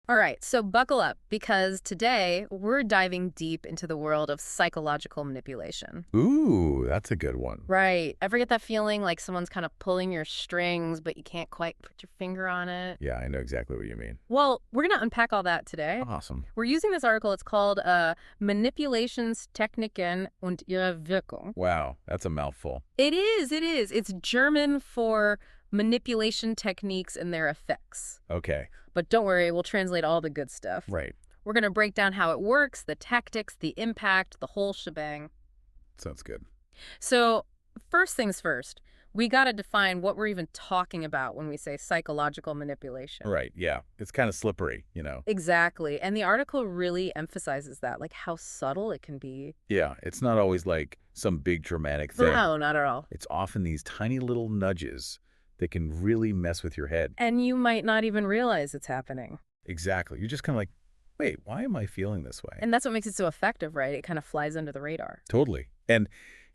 All right, so buckle up because today we're diving deep into the world of psychological manipulation. Ooh, that's a good one. Right. Ever get that feeling like someone's kind of pulling your strings, but you can't quite put your finger on it? Yeah, I know exactly what you mean. Well, we're going to unpack all that today. Awesome. We're using this article. It's called Manipulationstechniken und ihre Wirkung. Wow, that's a mouthful. It is, it is. It's German for manipulation techniques and their effects. Okay, But don't worry, we'll translate all the good stuff. right. We're going to break down how it works, the tactics, the impact, the whole shebang. Sounds good. So, first things first, we got to define what we're even talking about when we say psychological manipulation. Right, yeah. It's kind of slippery. Exactly. And the article really emphasizes that, like how subtle it can be. Yeah, it's not always like some big dramatic thing. No, not at all. It's often these tiny little nudges that can really mess with your head. And you might not even realize it's happening. Exactly. You're just kind of like, wait, why am I feeling this way? And that's what makes it so effective, right? It kind of flies under the radar. Totally. And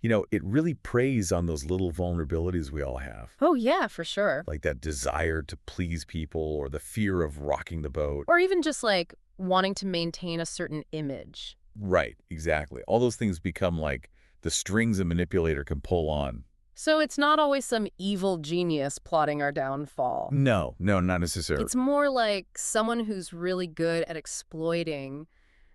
it really preys on those little vulnerabilities we all have. Oh, yeah, for sure. Like that desire to please people or the fear of rocking the boat. Or even just like wanting to maintain a certain image. Right, exactly. All those things become like the strings a manipulator can pull on. So it's not always some evil genius plotting our downfall. No, not necessarily. It's more like someone who's really good at exploiting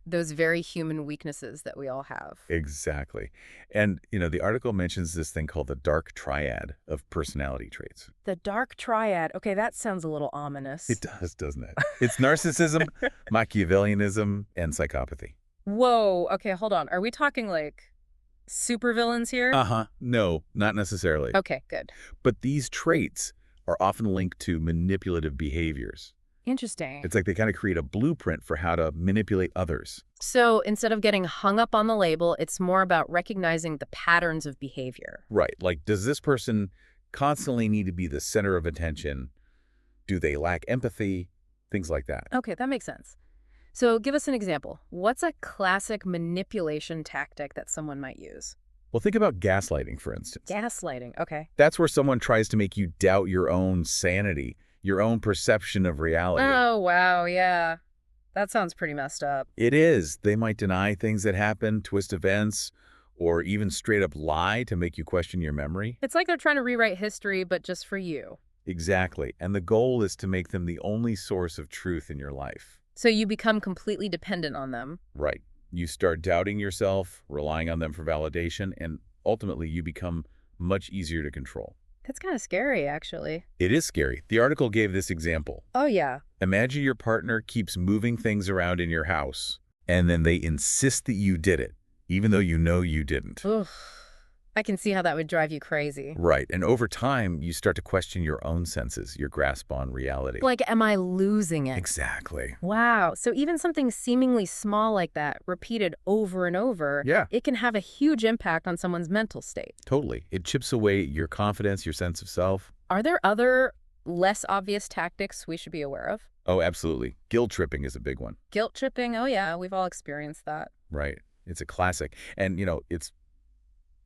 those very human weaknesses that we all have. Exactly. And the article mentions this thing called the dark triad of personality traits. The dark triad. Okay, that sounds a little It ominous. does, doesn't it? It's narcissism, Machiavellianism, and psychopathy. Whoa. Okay, hold on. Are we talking like supervillains here? Uh-huh. No, not necessarily. Okay, good. But these traits are often linked to manipulative behaviors. Interesting. It's like they kind of create a blueprint for how to manipulate others. So instead of getting hung up on the label, it's more about recognizing the patterns of behavior. Right. Like, does this person constantly need to be the center of attention? Do they lack empathy? Things like that. Okay, that makes sense. So give us an example. What's a classic manipulation tactic that someone might use? Well, think about gaslighting, for instance. Gaslighting. Okay. That's where someone tries to make you doubt your own sanity, your own perception of reality. Oh, wow. Yeah. That sounds pretty messed up. It is. They might deny things that happen, twist events, or even straight up lie to make you question your memory. It's like they're trying to rewrite history, but just for you. Exactly. And the goal is to make them the only source of truth in your life. So you become completely dependent on them. Right. You start doubting yourself, relying on them for validation, and ultimately you become much easier to control. That's kind of scary, actually. It is scary. The article gave this example. Oh, yeah. Imagine your partner keeps moving things around in your house, and then they insist that you did it, even though you know you didn't. Ugh. I can see how that would drive you crazy. Right. And over time, you start to question your own senses, your grasp on reality. Like, am I losing it? Exactly. Wow. So even something seemingly small like that, repeated over and over, Yeah. it can have a huge impact on someone's mental state. Totally. It chips away your confidence, your sense of self. Are there other less obvious tactics we should be aware of? Oh, absolutely. Guilt tripping is a big one. Guilt tripping? Oh, yeah. We've all experienced that. Right. It's a classic. And it's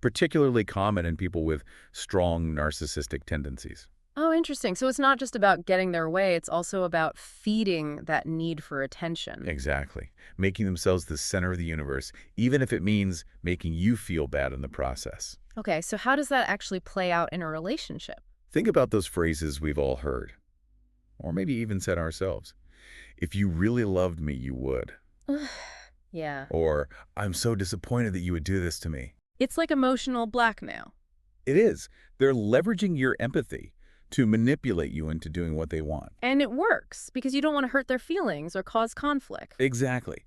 particularly common in people with strong narcissistic tendencies. Oh, interesting. So it's not just about getting their way, it's also about feeding that need for attention. Exactly. Making themselves the center of the universe, even if it means making you feel bad in the process. Okay, so how does that actually play out in a relationship? Think about those phrases we've all heard, or maybe even said ourselves. If you really loved me, you would. Yeah. Or, I'm so disappointed that you would do this to me. It's like emotional blackmail. It is. They're leveraging your empathy to manipulate you into doing what they want. And it works because you don't want to hurt their feelings or cause conflict. Exactly.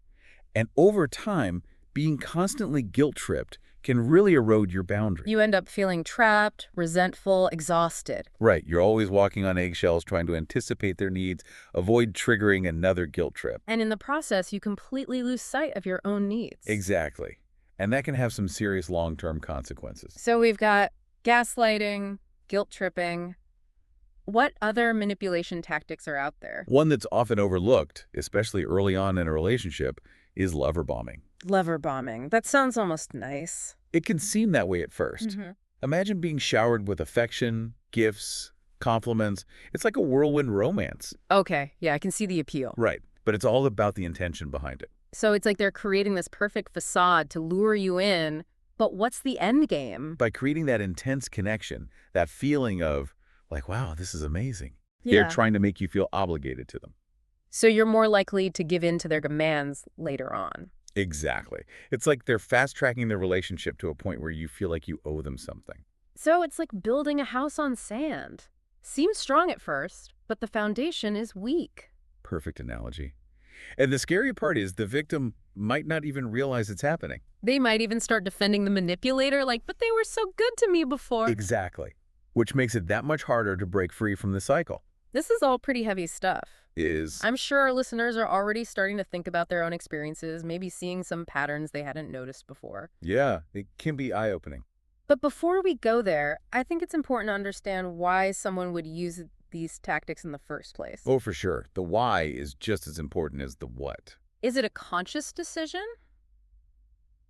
And over time, being constantly guilt-tripped can really erode your boundaries. You end up feeling trapped, resentful, exhausted. Right. You're always walking on eggshells trying to anticipate their needs, avoid triggering another guilt trip. And in the process, you completely lose sight of your own needs. Exactly. And that can have some serious long-term consequences. So we've got gaslighting, guilt tripping. What other manipulation tactics are out there? One that's often overlooked, especially early on in a relationship, is lover bombing. Lover bombing. That sounds almost nice. It can seem that way at first. Imagine being showered with affection, gifts, compliments. It's like a whirlwind romance. Okay, yeah, I can see the appeal. Right. But it's all about the intention behind it. So it's like they're creating this perfect facade to lure you in, but what's the end game? By creating that intense connection, that feeling of, like, wow, this is amazing. They're Yeah. trying to make you feel obligated to them. So you're more likely to give in to their demands later on. Exactly. It's like they're fast-tracking their relationship to a point where you feel like you owe them something. So it's like building a house on sand. Seems strong at first, but the foundation is weak. Perfect analogy. And the scary part is the victim might not even realize it's happening. They might even start defending the manipulator like, but they were so good to me before. Exactly. Which makes it that much harder to break free from the cycle. This is all pretty heavy stuff. Is I'm sure our listeners are already starting to think about their own experiences, maybe seeing some patterns they hadn't noticed before. Yeah, it can be eye-opening. But before we go there, I think it's important to understand why someone would use these tactics in the first place. Oh, for sure. The why is just as important as the what. Is it a conscious decision?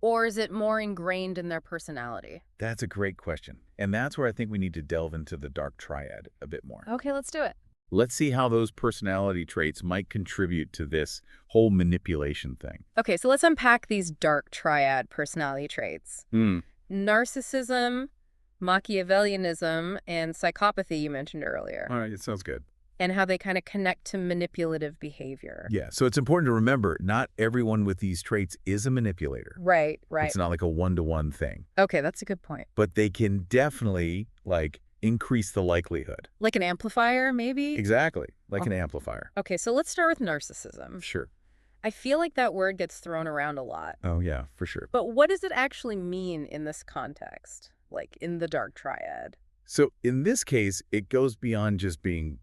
Or is it more ingrained in their personality? That's a great question. And that's where I think we need to delve into the dark triad a bit more. Okay, let's do it. Let's see how those personality traits might contribute to this whole manipulation thing. Okay, so let's unpack these dark triad personality traits. Narcissism, Machiavellianism, and psychopathy you mentioned earlier, All right, it sounds good. and how they kind of connect to manipulative behavior. Yeah, so it's important to remember not everyone with these traits is a manipulator. Right, right. It's not like a one-to-one thing. Okay, that's a good point. But they can definitely, increase the likelihood. Like an amplifier, maybe? Exactly, like an amplifier. Okay, so let's start with narcissism. Sure. I feel like that word gets thrown around a lot. Oh, yeah, for sure. But what does it actually mean in this context? Like in the dark triad? So in this case, it goes beyond just being,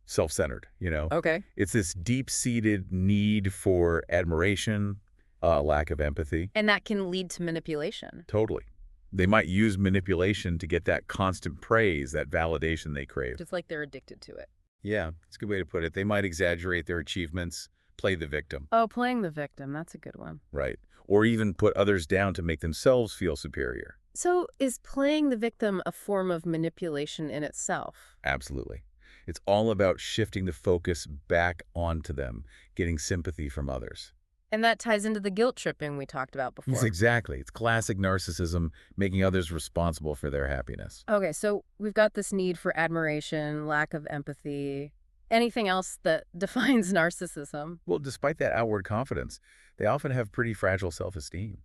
self-centered, Okay. It's this deep-seated need for admiration, lack of empathy. And that can lead to manipulation. Totally. They might use manipulation to get that constant praise, that validation they crave. Just like they're addicted to it. Yeah, it's a good way to put it. They might exaggerate their achievements, play the victim, Oh, playing the victim. That's a good one. right? Or even put others down to make themselves feel superior. So is playing the victim a form of manipulation in itself? Absolutely. It's all about shifting the focus back onto them, getting sympathy from others. And that ties into the guilt tripping we talked about Yes, before. exactly. It's classic narcissism, making others responsible for their happiness. Okay, so we've got this need for admiration, lack of empathy. Anything else that defines narcissism? Well, despite that outward confidence, they often have pretty fragile self-esteem.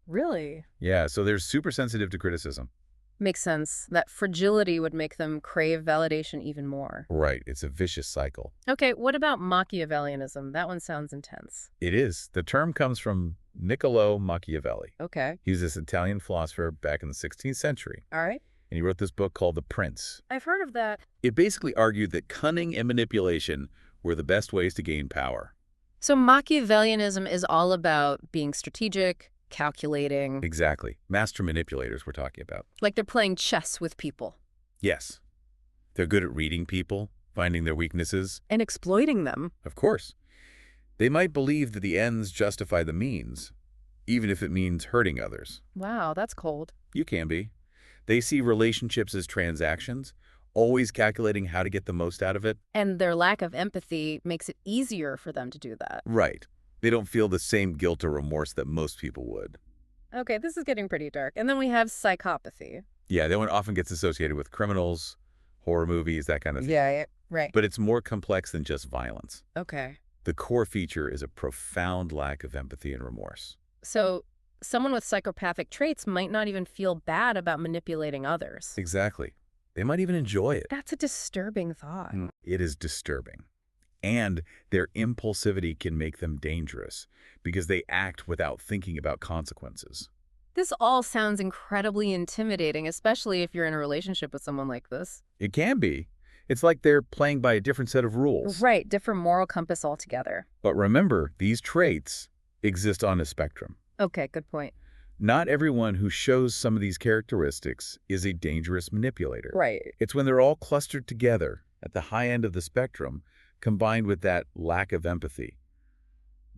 Really? Yeah, so they're super sensitive to criticism. Makes sense. That fragility would make them crave validation even more. Right, it's a vicious cycle. Okay, what about Machiavellianism? That one sounds intense. It is. The term comes from Niccolò Machiavelli. Okay. He was this Italian philosopher back in the 16th century, All right. and he wrote this book called The Prince. I've heard of that. It basically argued that cunning and manipulation were the best ways to gain power. So Machiavellianism is all about being strategic, calculating, Exactly. Master manipulators we're talking about. like they're playing chess with people Yes. They're good at reading people, finding their weaknesses. and exploiting them. Of course. They might believe that the ends justify the means, even if it means hurting others. Wow, that's cold. You can be. They see relationships as transactions, always calculating how to get the most out of it. And their lack of empathy makes it easier for them to do that. Right. They don't feel the same guilt or remorse that most people would. Okay, this is getting pretty dark. And then we have psychopathy. Yeah, that one often gets associated with criminals, horror movies, that kind of thing. Yeah, right. But it's more complex than just violence. Okay. The core feature is a profound lack of empathy and remorse. So someone with psychopathic traits might not even feel bad about manipulating others. Exactly. They might even enjoy it. That's a disturbing thought. It is disturbing. And their impulsivity can make them dangerous because they act without thinking about consequences. This all sounds incredibly intimidating, especially if you're in a relationship with someone like this. It can be. It's like they're playing by a different set of rules. Right, different moral compass altogether. But remember, these traits exist on a spectrum. Okay, good point. Not everyone who shows some of these characteristics is a dangerous manipulator. Right. It's when they're all clustered together at the high end of the spectrum, combined with that lack of empathy.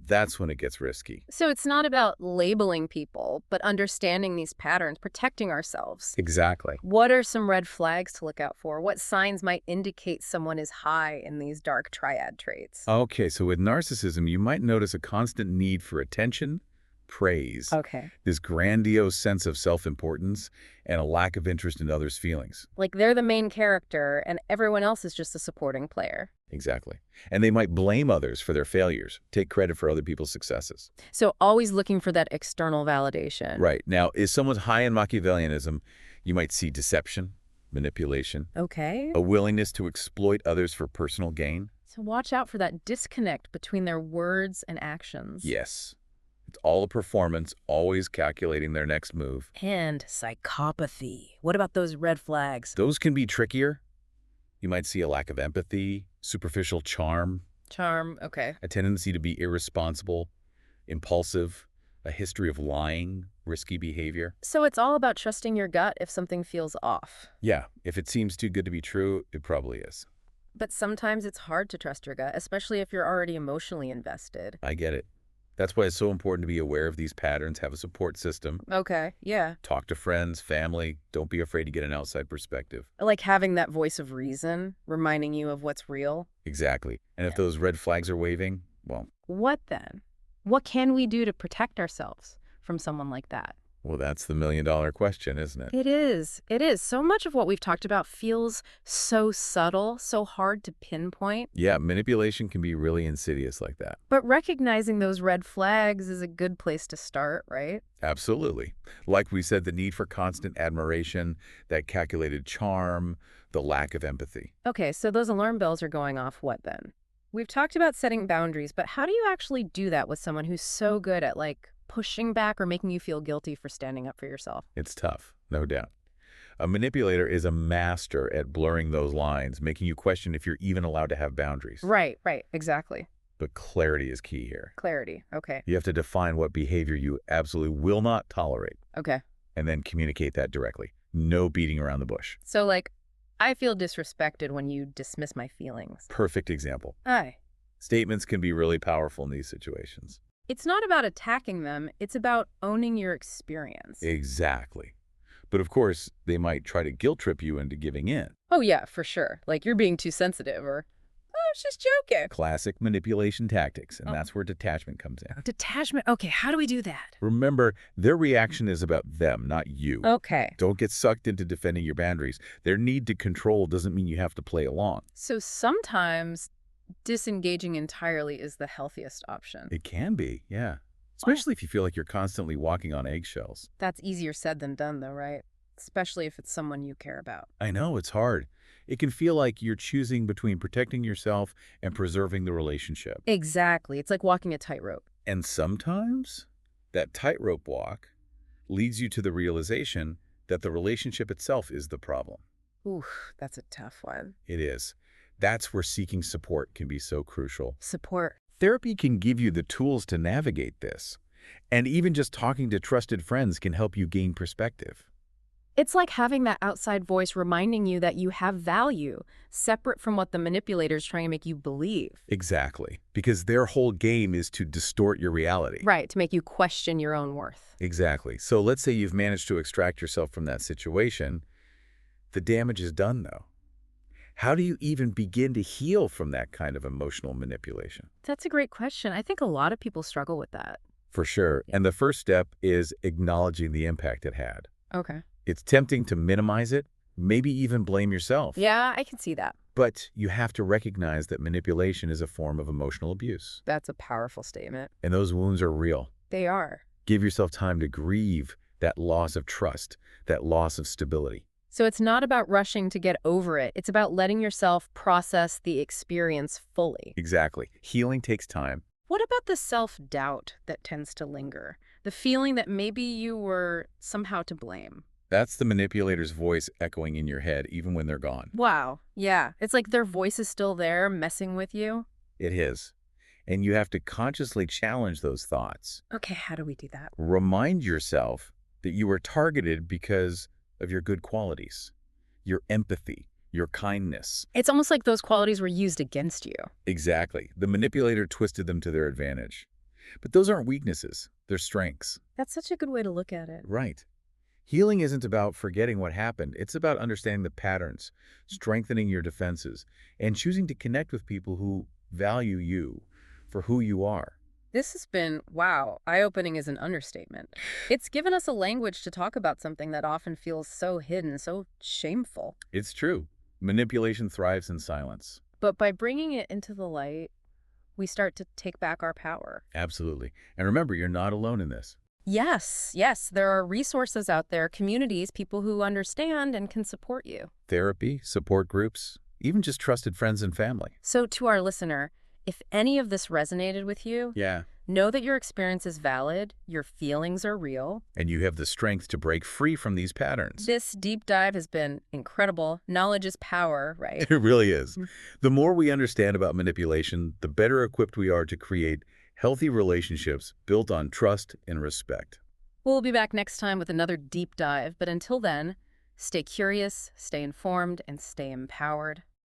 That's when it gets risky. So it's not about labeling people, but understanding these patterns, protecting ourselves. Exactly. What are some red flags to look out for? What signs might indicate someone is high in these dark triad traits? Okay, so with narcissism, you might notice a constant need for attention, praise, Okay. this grandiose sense of self-importance, and a lack of interest in others' feelings. Like they're the main character and everyone else is just a supporting player. Exactly. And they might blame others for their failures, take credit for other people's successes. So always looking for that external validation. Right. Now, if someone's high in Machiavellianism, you might see deception, manipulation, Okay. a willingness to exploit others for personal gain. So watch out for that disconnect between their words and actions. Yes. It's all a performance, always calculating their next move. And psychopathy. What about those red flags? Those can be trickier. You might see a lack of empathy, superficial charm, Charm. Okay. a tendency to be irresponsible, impulsive, a history of lying, risky behavior. So it's all about trusting your gut if something feels off. Yeah, if it seems too good to be true, it probably is. But sometimes it's hard to trust your gut, especially if you're already emotionally invested. I get it. That's why it's so important to be aware of these patterns, have a support system, Okay, yeah. talk to friends, family. Don't be afraid to get an outside perspective. Like having that voice of reason reminding you of what's real. Exactly. And if those red flags are waving, well, What then? What can we do to protect ourselves from someone like that? that's the million-dollar question, isn't it? It is. It is. So much of what we've talked about feels so subtle, so hard to pinpoint. Yeah, manipulation can be really insidious like that. But recognizing those red flags is a good place to start, right? Absolutely. Like we said, the need for constant admiration, that calculated charm, the lack of empathy. Okay, so those alarm bells are going off. What then? We've talked about setting boundaries, but how do you actually do that with someone who's so good at, like, pushing back or making you feel guilty for standing up for yourself? It's tough, no doubt. A manipulator is a master at blurring those lines, making you question if you're even allowed to have boundaries. Right, exactly. But clarity is key here. Clarity. Okay. You have to define what behavior you absolutely will not tolerate, Okay. and then communicate that directly. No beating around the bush. So, like, I feel disrespected when you dismiss my feelings. Perfect example. Aye. Statements can be really powerful in these situations. It's not about attacking them. It's about owning your experience. Exactly. But of course, they might try to guilt trip you into giving in. Oh, yeah, for sure. Like, you're being too sensitive or, oh, I was just joking. Classic manipulation tactics, and Oh. that's where detachment comes in. Detachment. Okay, how do we do that? Remember, their reaction is about them, not you. Okay. Don't get sucked into defending your boundaries. Their need to control doesn't mean you have to play along. So sometimes disengaging entirely is the healthiest option. It can be, yeah. Especially if you feel like you're constantly walking on eggshells. That's easier said than done, though, right? Especially if it's someone you care about. I know, it's hard. It can feel like you're choosing between protecting yourself and preserving the relationship. Exactly. It's like walking a tightrope. And sometimes that tightrope walk leads you to the realization that the relationship itself is the problem. Oof, that's a tough one. It is. That's where seeking support can be so crucial. Support. Therapy can give you the tools to navigate this. And even just talking to trusted friends can help you gain perspective. It's like having that outside voice reminding you that you have value, separate from what the manipulator's trying to make you believe. Exactly. Because their whole game is to distort your reality. Right, to make you question your own worth. Exactly. So let's say you've managed to extract yourself from that situation. The damage is done, though. How do you even begin to heal from that kind of emotional manipulation? That's a great question. I think a lot of people struggle with that. For sure. And the first step is acknowledging the impact it had. Okay. It's tempting to minimize it, maybe even blame yourself. Yeah, I can see that. But you have to recognize that manipulation is a form of emotional abuse. That's a powerful statement. And those wounds are real. They are. Give yourself time to grieve that loss of trust, that loss of stability. So it's not about rushing to get over it. It's about letting yourself process the experience fully. Exactly. Healing takes time. What about the self-doubt that tends to linger? The feeling that maybe you were somehow to blame? That's the manipulator's voice echoing in your head even when they're gone. Wow. Yeah. It's like their voice is still there, messing with you. It is. And you have to consciously challenge those thoughts. Okay, how do we do that? Remind yourself that you were targeted because of your good qualities, your empathy, your kindness. It's almost like those qualities were used against you. Exactly. The manipulator twisted them to their advantage. But those aren't weaknesses. They're strengths. That's such a good way to look at it. Right. Healing isn't about forgetting what happened. It's about understanding the patterns, strengthening your defenses, and choosing to connect with people who value you for who you are. This has been, wow, eye-opening is an understatement. It's given us a language to talk about something that often feels so hidden, so shameful. It's true. Manipulation thrives in silence. But by bringing it into the light, we start to take back our power. Absolutely. And remember, you're not alone in this. Yes, yes, there are resources out there, communities, people who understand and can support you. Therapy, support groups, even just trusted friends and family. So to our listener, if any of this resonated with you, Yeah. know that your experience is valid, your feelings are real. And you have the strength to break free from these patterns. This deep dive has been incredible. Knowledge is power, right? It really is. The more we understand about manipulation, the better equipped we are to create healthy relationships built on trust and respect. We'll be back next time with another deep dive, but until then, stay curious, stay informed, and stay empowered.